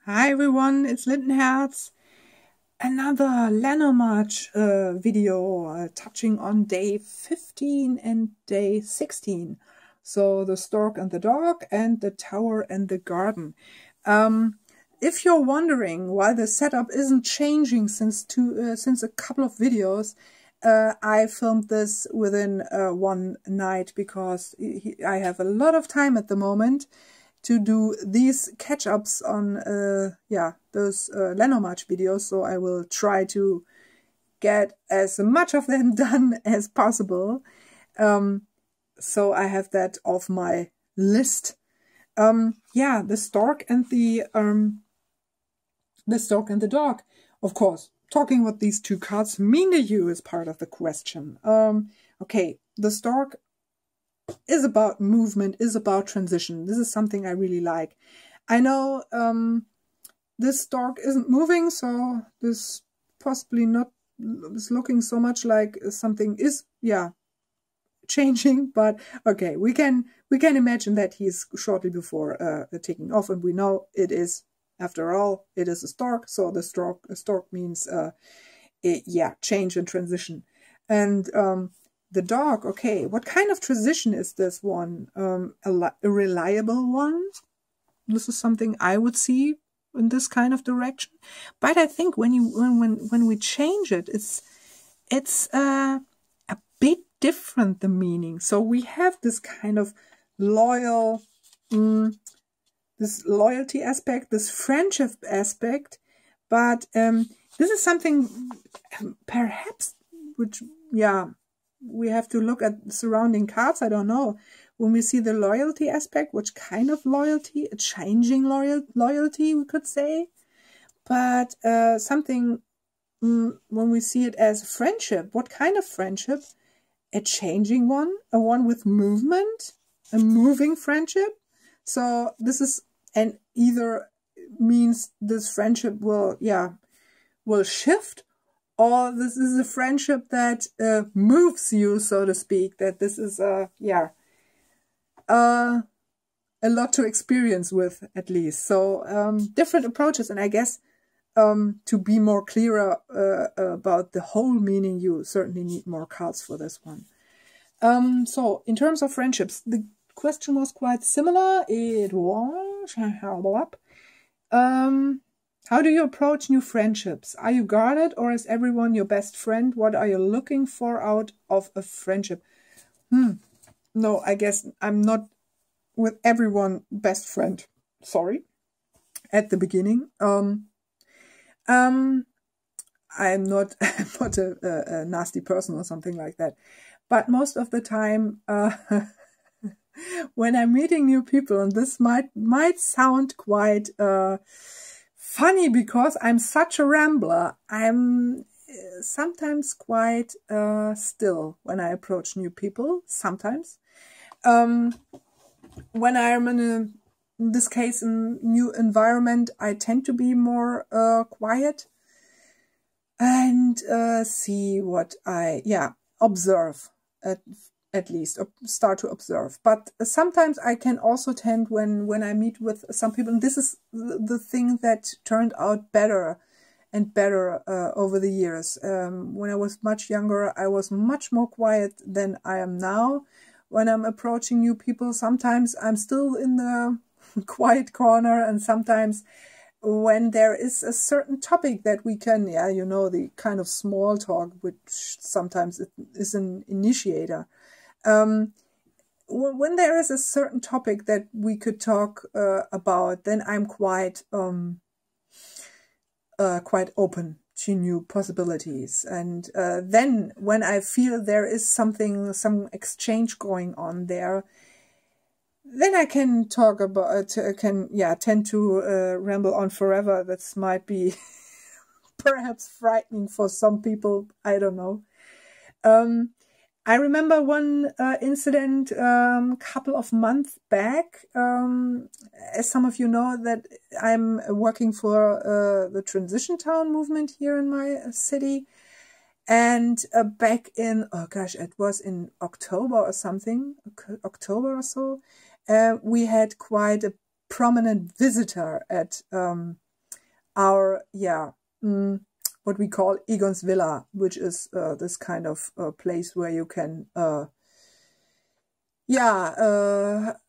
Hi everyone, it's Lindenherz. Another Lenormand video touching on day 15 and day 16. So the stork and the dog and the tower and the garden. If you're wondering why the setup isn't changing since a couple of videos, I filmed this within one night because I have a lot of time at the moment to do these catch-ups on those Lenormand videos, so I will try to get as much of them done as possible. So I have that off my list. The stork and the dog. Of course, talking what these two cards mean to you is part of the question. Okay, the stork is about movement, is about transition. This is something I really like. I know this stork isn't moving, so this possibly not is looking so much like something is changing, but okay, we can imagine that he's shortly before taking off, and we know it is, after all, it is a stork, so the stork means change and transition. And the dog, okay, what kind of transition is this one? A reliable one? This is something I would see in this kind of direction. But I think when we change it, it's a bit different, the meaning. So we have this kind of this loyalty aspect, this friendship aspect, but this is something perhaps which, we have to look at the surrounding cards. I don't know. When we see the loyalty aspect, which kind of loyalty? A changing loyalty, we could say. But something, when we see it as friendship, what kind of friendship? A changing one? A one with movement? A moving friendship? So this is, and either means this friendship will shift, or this is a friendship that moves you, so to speak, that this is a lot to experience with, at least. So different approaches, and I guess to be more clearer about the whole meaning, you certainly need more cards for this one. So in terms of friendships, the question was quite similar. It was how do you approach new friendships? Are you guarded, or is everyone your best friend? What are you looking for out of a friendship? No, I guess I'm not with everyone best friend. Sorry. At the beginning. I'm not a nasty person or something like that. But most of the time, when I'm meeting new people, and this might sound quite funny because I'm such a rambler, I'm sometimes quite still when I approach new people, sometimes. When I'm in this case, in a new environment, I tend to be more quiet and see what I, observe at least, start to observe. But sometimes I can also tend, when I meet with some people, and this is the thing that turned out better and better over the years. When I was much younger, I was much more quiet than I am now. When I'm approaching new people, sometimes I'm still in the quiet corner, and sometimes when there is a certain topic that we can, the kind of small talk, which sometimes it is an initiator. When there is a certain topic that we could talk about, then I'm quite open to new possibilities. And then when I feel there is some exchange going on there, then I can talk about, tend to ramble on forever. That might be perhaps frightening for some people. I don't know. I remember one incident couple of months back. As some of you know, that I'm working for the Transition Town movement here in my city. And back in, it was in October or something, October or so, we had quite a prominent visitor at our, what we call Egon's Villa, which is this kind of place where you can,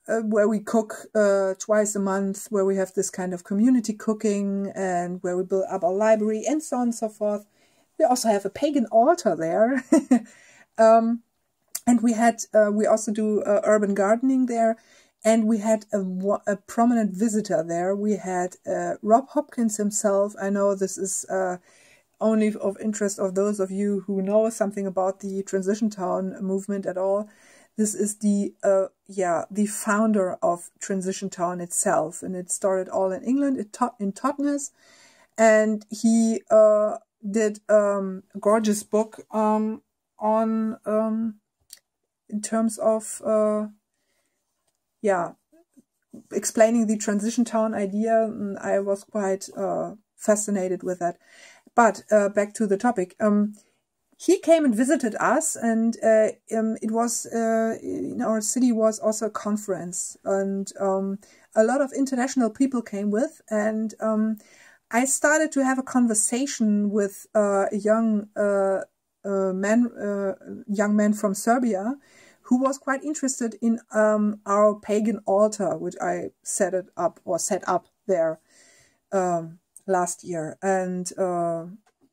where we cook twice a month, where we have this kind of community cooking and where we build up our library and so on and so forth. We also have a pagan altar there. And we also do urban gardening there. And we had a prominent visitor there. We had Rob Hopkins himself. I know this is only of interest of those of you who know something about the Transition Town movement at all. This is the founder of Transition Town itself, and it started all in England, in Totnes, and he did a gorgeous book on in terms of explaining the Transition Town idea, and I was quite fascinated with that. But back to the topic. He came and visited us, and it was in our city was also a conference, and a lot of international people came with, and I started to have a conversation with a young man from Serbia, who was quite interested in our pagan altar, which I set up there last year,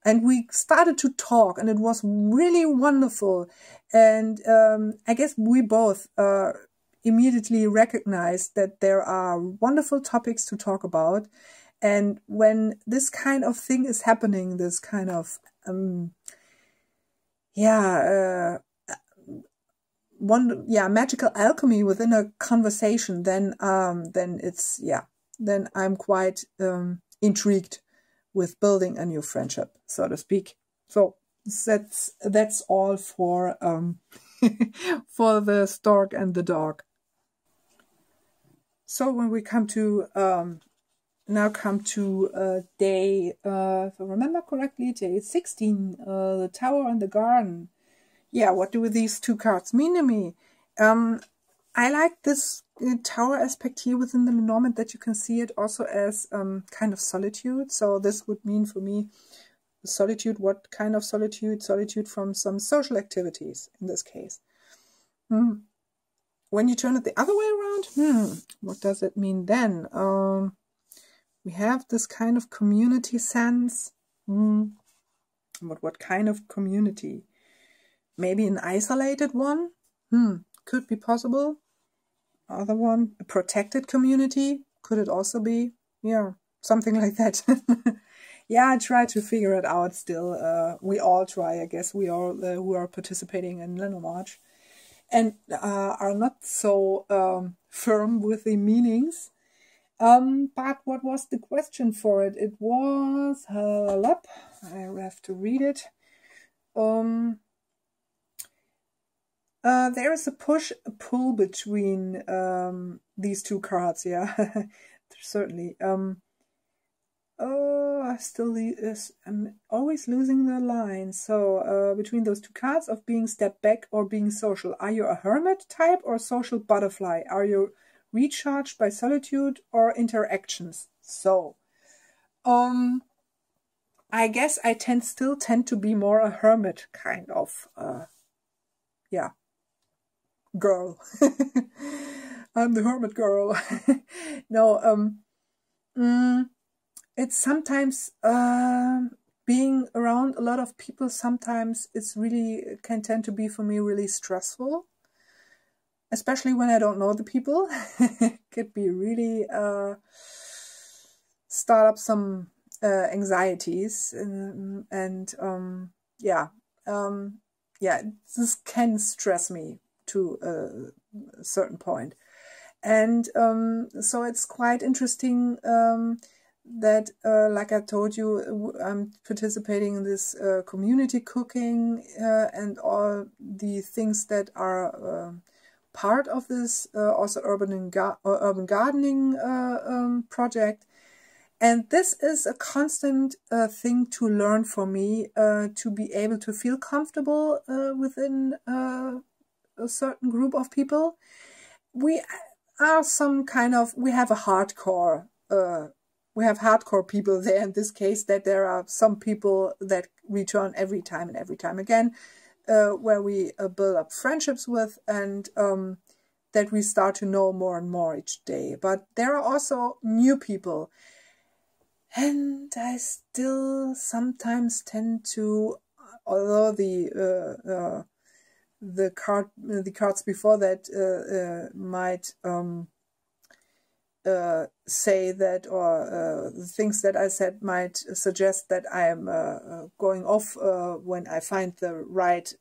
and we started to talk, and it was really wonderful. And I guess we both immediately recognized that there are wonderful topics to talk about. And when this kind of thing is happening, this kind of magical alchemy within a conversation, then I'm quite intrigued with building a new friendship, so to speak. So that's all for for the stork and the dog. So when we come to day, if I remember correctly, day 16, the Tower and the Garden. Yeah, what do these two cards mean to me? I like this tower aspect here within the Lenormand, that you can see it also as kind of solitude. So this would mean for me solitude. What kind of solitude? Solitude from some social activities in this case. When you turn it the other way around, what does it mean then? We have this kind of community sense. But what kind of community? Maybe an isolated one? Could be possible. Other one, a protected community, could it also be? Yeah, something like that. Yeah, I try to figure it out still. We all try, I guess, we all who are participating in Lenormand, and are not so firm with the meanings. But what was the question for it? It was, I have to read it. There is a push-pull between these two cards, yeah, certainly. I'm always losing the line. So between those two cards of being step back or being social, are you a hermit type or social butterfly? Are you recharged by solitude or interactions? So, I guess I still tend to be more a hermit kind of, girl. I'm the hermit girl. No, it's sometimes being around a lot of people, sometimes it can tend to be for me really stressful, especially when I don't know the people. Could be really start up some anxieties, this can stress me to a certain point. And so it's quite interesting that, like I told you, I'm participating in this community cooking and all the things that are part of this also urban gardening project. And this is a constant thing to learn for me, to be able to feel comfortable within a certain group of people. We are we have a hardcore hardcore people there in this case, that there are some people that return every time and every time again, where we build up friendships with, and that we start to know more and more each day. But there are also new people, and I still sometimes tend to, although the cards before that might say that, or the things that I said might suggest that I am going off when I find the right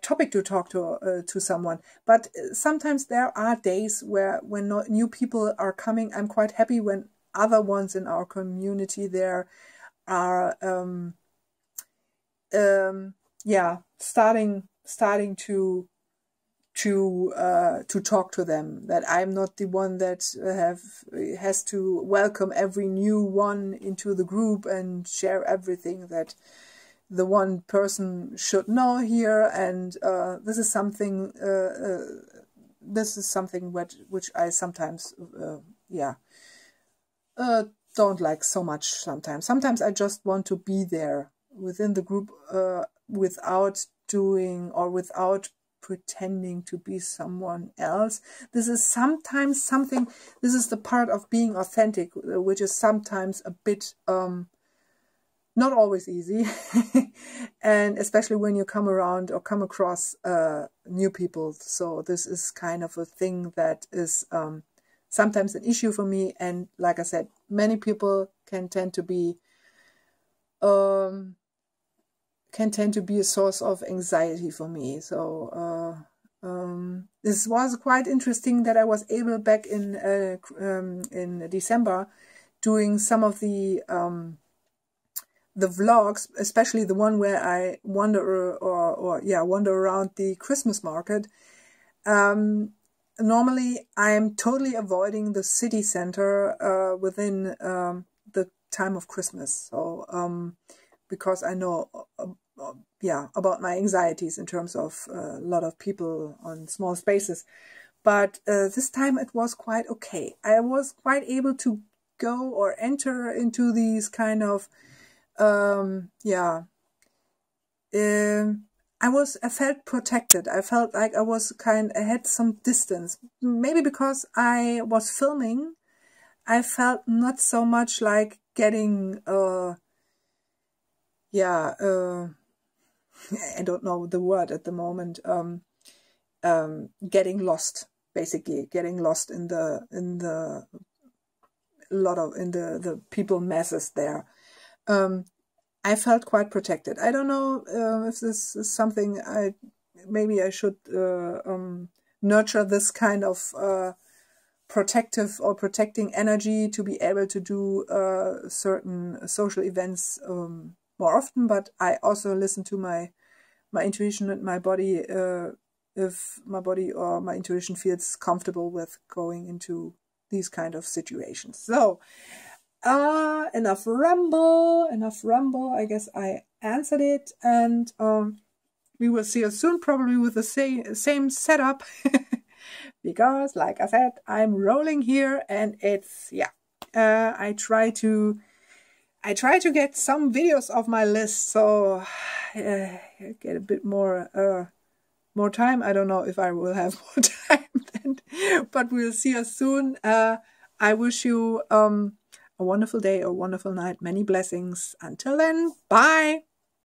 topic to talk to someone. But sometimes there are days where when new people are coming, I'm quite happy when other ones in our community there are yeah, starting to talk to them, that I'm not the one that has to welcome every new one into the group and share everything that the one person should know here. And this is something which I sometimes don't like so much. Sometimes I just want to be there within the group without doing or without pretending to be someone else. This is sometimes something, this is the part of being authentic, which is sometimes a bit not always easy. And especially when you come around or come across new people. So this is kind of a thing that is sometimes an issue for me. And like I said, many people can tend to be a source of anxiety for me. So this was quite interesting that I was able back in December doing some of the vlogs, especially the one where I wander around the Christmas market. Normally I'm totally avoiding the city center within the time of Christmas. So because I know about my anxieties in terms of a lot of people on small spaces. But this time it was quite okay. I was quite able to go or enter into these kind of I felt protected. I felt like I had some distance. Maybe because I was filming, I felt not so much like getting I don't know the word at the moment. Getting lost, basically getting lost in the people masses there. I felt quite protected. I don't know if this is something maybe I should nurture this kind of protective or protecting energy to be able to do certain social events more often. But I also listen to my intuition and my body if my body or my intuition feels comfortable with going into these kind of situations. So enough ramble. I guess I answered it, and we will see us soon, probably with the same setup. Because like I said, I'm rolling here, and it's I try to get some videos off my list, so get a bit more time. I don't know if I will have more time then, but we'll see us soon. I wish you a wonderful day or wonderful night. Many blessings. Until then, bye.